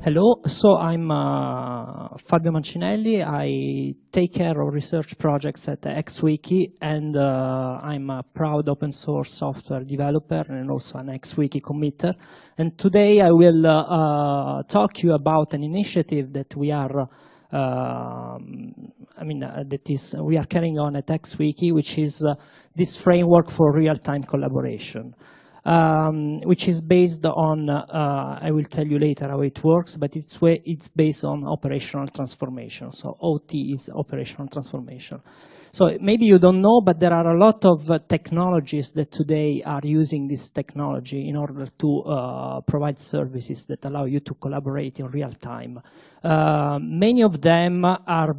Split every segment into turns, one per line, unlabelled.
Hello, so I'm Fabio Mancinelli. I take care of research projects at XWiki, and I'm a proud open source software developer and also an XWiki committer. And today I will talk to you about an initiative that we are we are carrying on at XWiki, which is this framework for real-time collaboration. Which is based on, I will tell you later how it works, but it's based on operational transformation. So OT is operational transformation. So maybe you don't know, but there are a lot of technologies that today are using this technology in order to provide services that allow you to collaborate in real time. Many of them are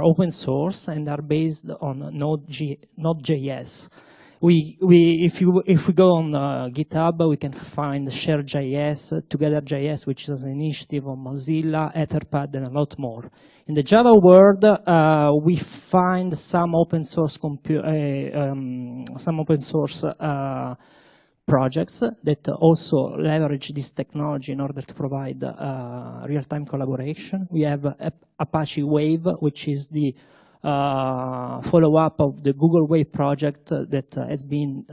open source and are based on Node.js. If we go on GitHub, we can find ShareJS, Together.js, which is an initiative of Mozilla, Etherpad, and a lot more. In the Java world, we find some open source projects that also leverage this technology in order to provide real-time collaboration. We have Apache Wave, which is the follow-up of the Google Wave project that has been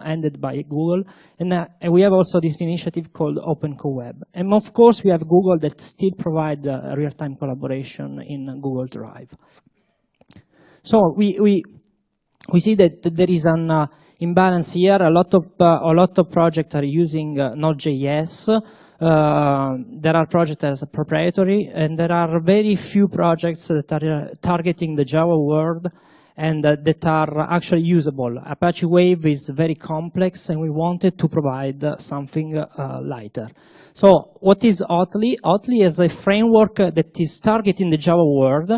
ended by Google. And we have also this initiative called OW2con'13. And of course, we have Google that still provide real-time collaboration in Google Drive. So we see that there is an imbalance here. A lot of projects are using Node.js. There are projects that are proprietary, and there are very few projects that are targeting the Java world and that are actually usable. Apache Wave is very complex, and we wanted to provide something lighter. So what is OTLY? OTLY is a framework that is targeting the Java world,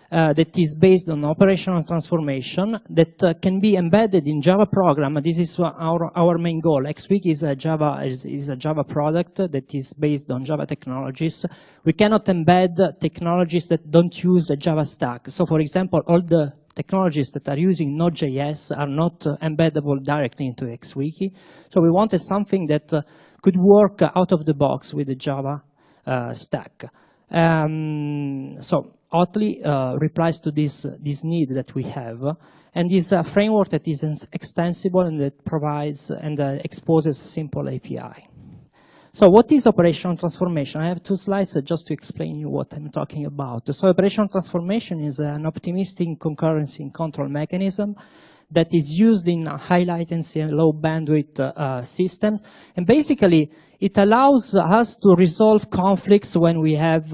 that is based on operational transformation that can be embedded in Java program. This is our main goal. XWiki is a Java product that is based on Java technologies. We cannot embed technologies that don't use a Java stack. So for example, all the technologies that are using Node.js are not embeddable directly into XWiki. So we wanted something that could work out of the box with the Java stack. So OTLY replies to this need that we have, and is a framework that is extensible and that provides and exposes a simple API. So what is operational transformation? I have two slides just to explain you what I'm talking about. So operational transformation is an optimistic concurrency and control mechanism that is used in high latency and low bandwidth systems. And basically, it allows us to resolve conflicts when we have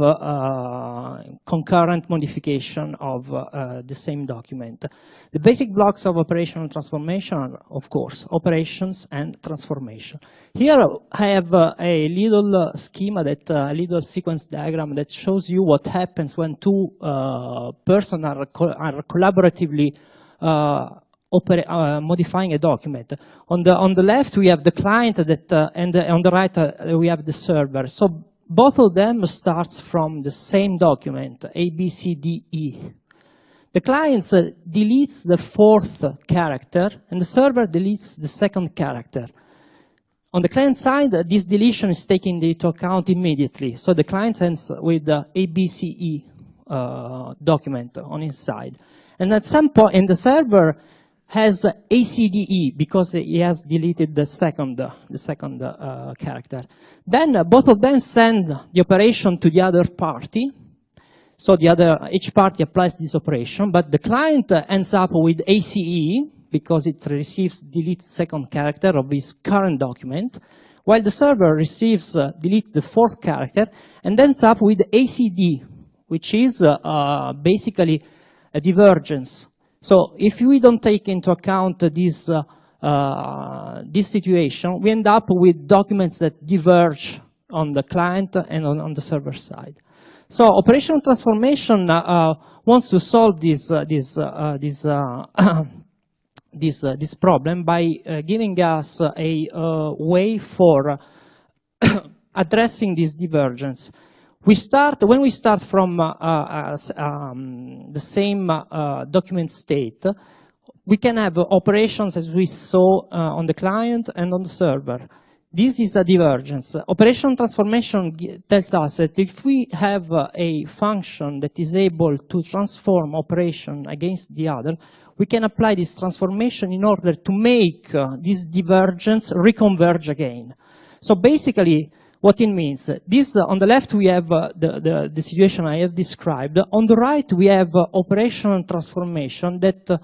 concurrent modification of the same document. The basic blocks of operational transformation are, of course, operations and transformation. Here I have a little schema, a little sequence diagram that shows you what happens when two persons are collaboratively modifying a document. On the left, we have the client and on the right, we have the server. So both of them starts from the same document, A, B, C, D, E. The client deletes the fourth character, and the server deletes the second character. On the client side, this deletion is taken into account immediately. So the client ends with the ABCE document on his side. And at some point, and the server has ACDE because he has deleted the second character. Then both of them send the operation to the other party. So each party applies this operation, but the client ends up with ACE because it receives delete second character of his current document, while the server receives delete the fourth character and ends up with ACD, which is basically a divergence. So if we don't take into account this situation, we end up with documents that diverge on the client and on the server side. So operational transformation wants to solve this problem by giving us a way for addressing this divergence. When we start from the same document state, we can have operations as we saw on the client and on the server. This is a divergence. Operational transformation tells us that if we have a function that is able to transform operation against the other, we can apply this transformation in order to make this divergence reconverge again. So basically, what it means, this on the left we have the situation I have described. On the right we have operational transformation that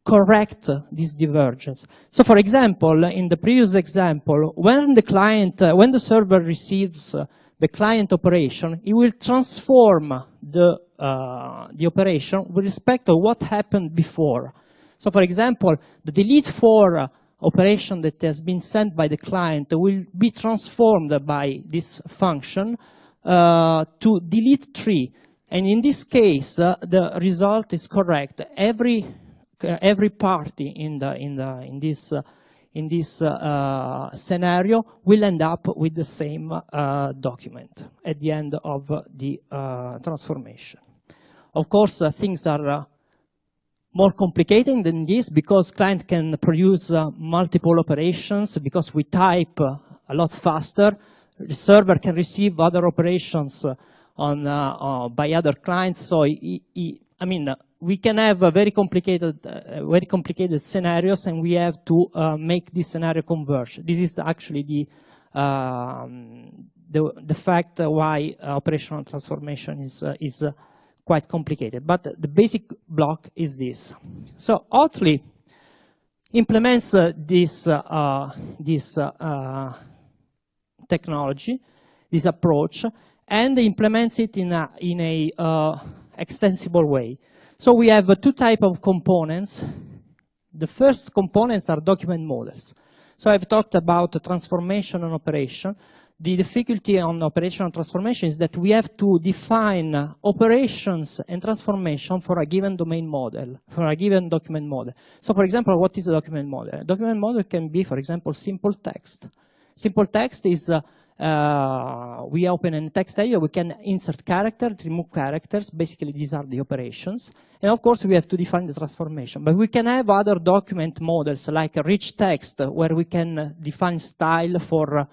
correct this divergence. So for example, in the previous example, when the server receives the client operation, it will transform the operation with respect to what happened before. So for example, the delete 4 operation that has been sent by the client will be transformed by this function to delete 3. And in this case, the result is correct. Every party in this scenario will end up with the same document at the end of the transformation. Of course, things are more complicated than this because client can produce multiple operations because we type a lot faster. The server can receive other operations by other clients. So I mean, we can have very complicated scenarios, and we have to make this scenario converge. This is actually the fact why operational transformation is quite complicated. But the basic block is this. So OTLY implements this technology, this approach, and implements it in a extensible way. So we have 2 types of components. The first components are document models. So I've talked about transformation and operation. The difficulty on operational transformation is that we have to define operations and transformation for a given domain model, for a given document model. So for example, what is a document model? A document model can be, for example, simple text. Simple text is we open a text editor, we can insert characters, remove characters. Basically, these are the operations. And of course, we have to define the transformation. But we can have other document models like rich text, where we can define style for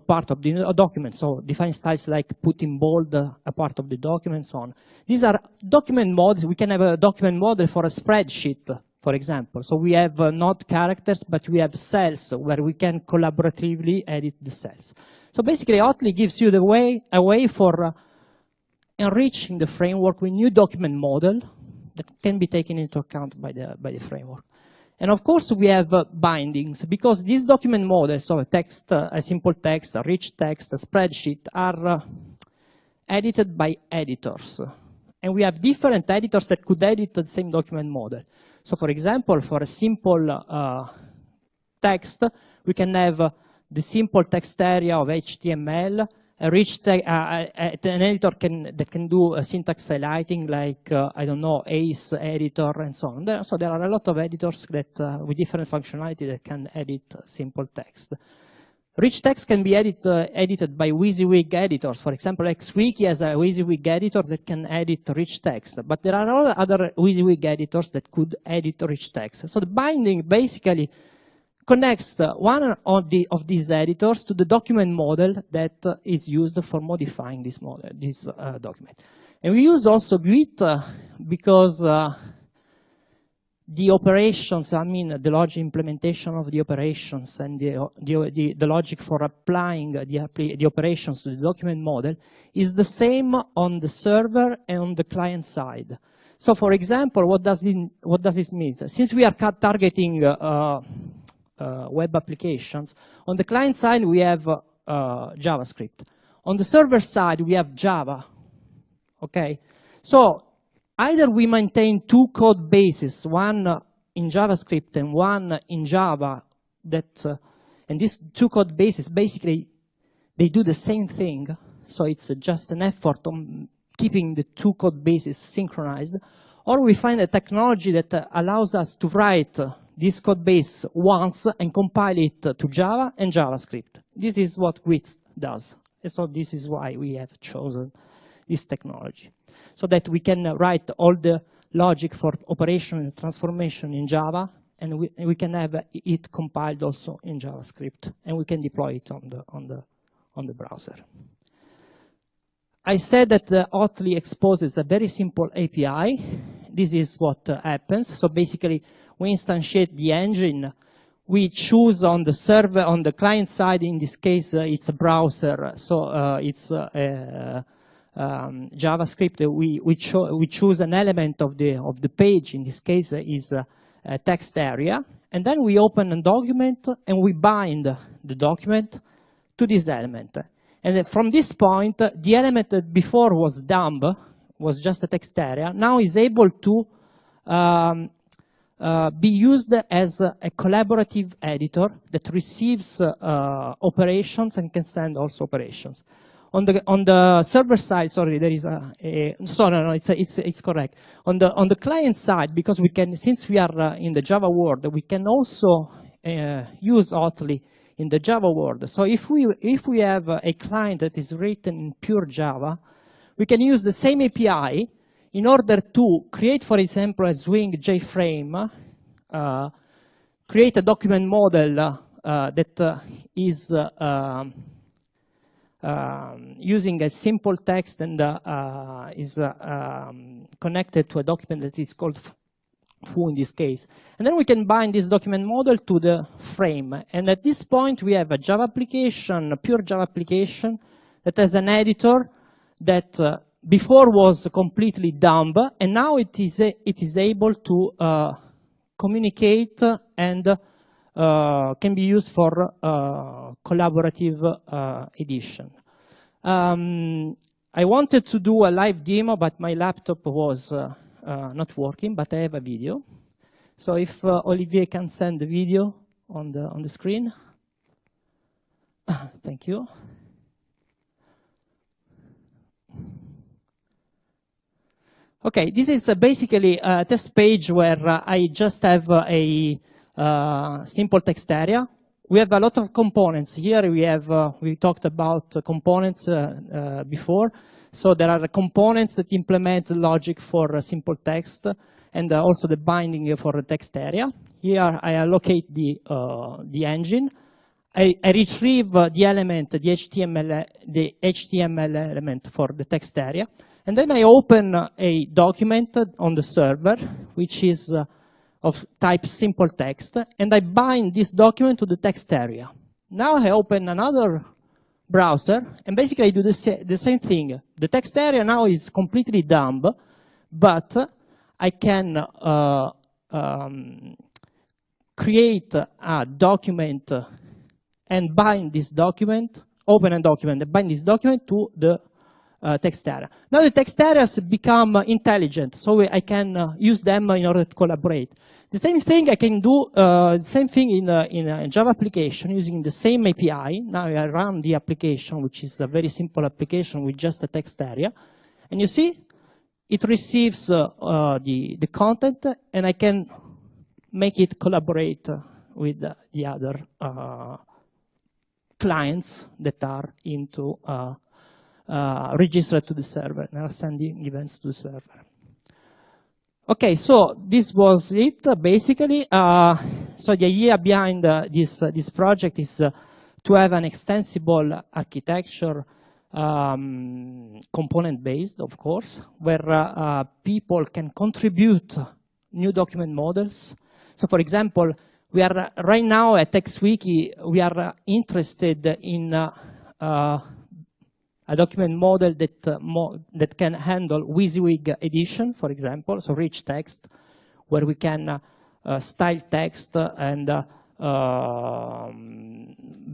part of the document. So define styles like put in bold a part of the document, so on. These are document models. We can have a document model for a spreadsheet, for example. So we have not characters, but we have cells where we can collaboratively edit the cells. So basically, OTLY gives you a way for enriching the framework with new document model that can be taken into account by the framework. And of course, we have bindings, because these document models, so a simple text, a rich text, a spreadsheet, are edited by editors. And we have different editors that could edit the same document model. So for example, for a simple text, we can have the simple text area of HTML, a rich an editor that can do syntax highlighting, like, I don't know, ACE editor and so on. So there are a lot of editors that, with different functionality, that can edit simple text. Rich text can be edited by WYSIWYG editors. For example, XWiki has a WYSIWYG editor that can edit rich text. But there are other WYSIWYG editors that could edit rich text. So the binding basically connects one of these editors to the document model that is used for modifying this document. And we use also Git because the operations, I mean the logic implementation of the operations and the logic for applying the operations to the document model is the same on the server and on the client side. So for example, what does this mean? Since we are targeting web applications, on the client side we have JavaScript. On the server side we have Java. Okay, so either we maintain 2 code bases, one in JavaScript and one in Java, and these 2 code bases basically they do the same thing. So it's just an effort on keeping the 2 code bases synchronized, or we find a technology that allows us to write this code base once and compile it to Java and JavaScript. This is what Git does. And so this is why we have chosen this technology, so that we can write all the logic for operation and transformation in Java and we can have it compiled also in JavaScript, and we can deploy it on the browser. I said that the OTLY exposes a very simple API. This is what happens. So basically, we instantiate the engine. We choose on the server, on the client side, in this case, it's a browser, so it's JavaScript. We choose an element of the page. In this case, is a text area, and then we open a document and we bind the document to this element. And from this point, the element that before was dumb, was just a text area, now is able to be used as a collaborative editor that receives operations and can send also operations. On the server side, sorry, there is it's correct. On the client side, because we can, since we are in the Java world, we can also use OTLY in the Java world. So if we have a client that is written in pure Java, we can use the same API in order to create, for example, a Swing JFrame, create a document model that is using a simple text and is connected to a document that is called foo in this case. And then we can bind this document model to the frame. And at this point, we have a Java application, a pure Java application that has an editor that before was completely dumb, and now it is able to communicate and can be used for collaborative edition. I wanted to do a live demo, but my laptop was not working, but I have a video. So if Olivier can send the video on the screen. Thank you. Okay, this is basically a test page where I just have a simple text area. We have a lot of components. Here we talked about components before. So there are components that implement logic for simple text and also the binding for the text area. Here I allocate the engine. I retrieve the element, the HTML element for the text area. And then I open a document on the server, which is of type simple text, and I bind this document to the text area. Now I open another browser, and basically I do the same thing. The text area now is completely dumb, but I can create a document and bind this document, open a document and bind this document to the text area. Now the text areas become intelligent, so I can use them in order to collaborate. The same thing I can do, the same thing in a Java application using the same API. Now I run the application, which is a very simple application with just a text area. And you see, it receives the content, and I can make it collaborate with the other clients that are into registered to the server and are sending events to the server. Okay, so this was it basically. So the idea behind this project is to have an extensible architecture, component-based, of course, where people can contribute new document models. So, for example, we are right now at XWiki, we are interested in a document model that can handle WYSIWYG edition, for example, so rich text, where we can style text and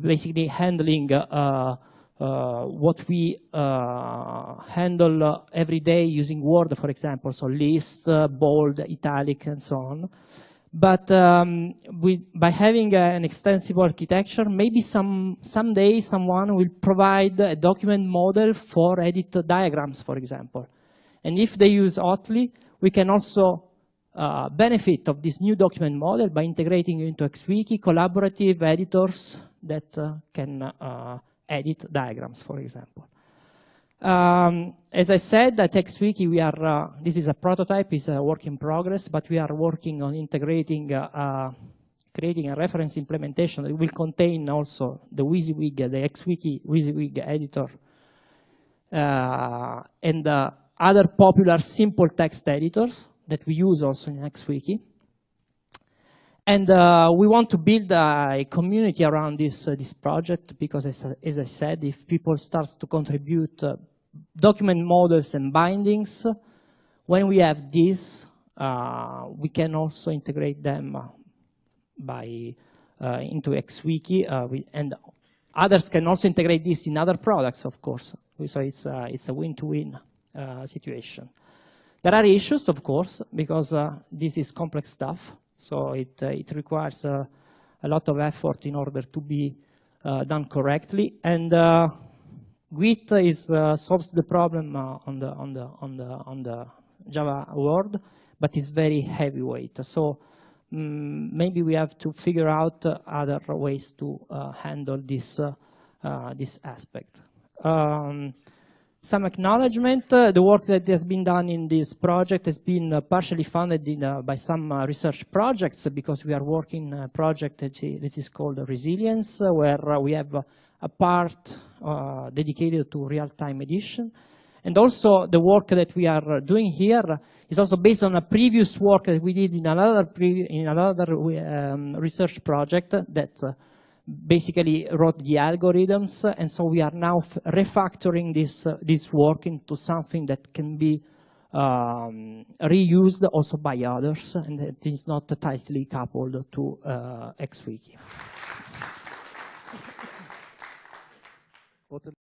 basically handling what we handle every day using Word, for example, so list, bold, italic, and so on. But by having an extensible architecture, maybe someday someone will provide a document model for edit diagrams, for example. And if they use OTLY, we can also benefit of this new document model by integrating into XWiki collaborative editors that can edit diagrams, for example. As I said, at XWiki, we are, this is a prototype, it's a work in progress, but we are working on integrating, creating a reference implementation that will contain also the WYSIWYG, the XWiki WYSIWYG editor, and other popular simple text editors that we use also in XWiki. And we want to build a community around this project because, as I said, if people start to contribute document models and bindings, when we have this, we can also integrate them into XWiki, and others can also integrate this in other products, of course. So it's a win-to-win situation. There are issues, of course, because this is complex stuff. So it requires a lot of effort in order to be done correctly. And Git solves the problem on the Java world, but it's very heavyweight. So maybe we have to figure out other ways to handle this aspect. Some acknowledgement, the work that has been done in this project has been partially funded by some research projects, because we are working a project that is called Resilience, where we have a part dedicated to real-time edition. And also the work that we are doing here is also based on a previous work that we did in another research project that basically wrote the algorithms, and so we are now refactoring this work into something that can be reused also by others, and it is not tightly coupled to XWiki.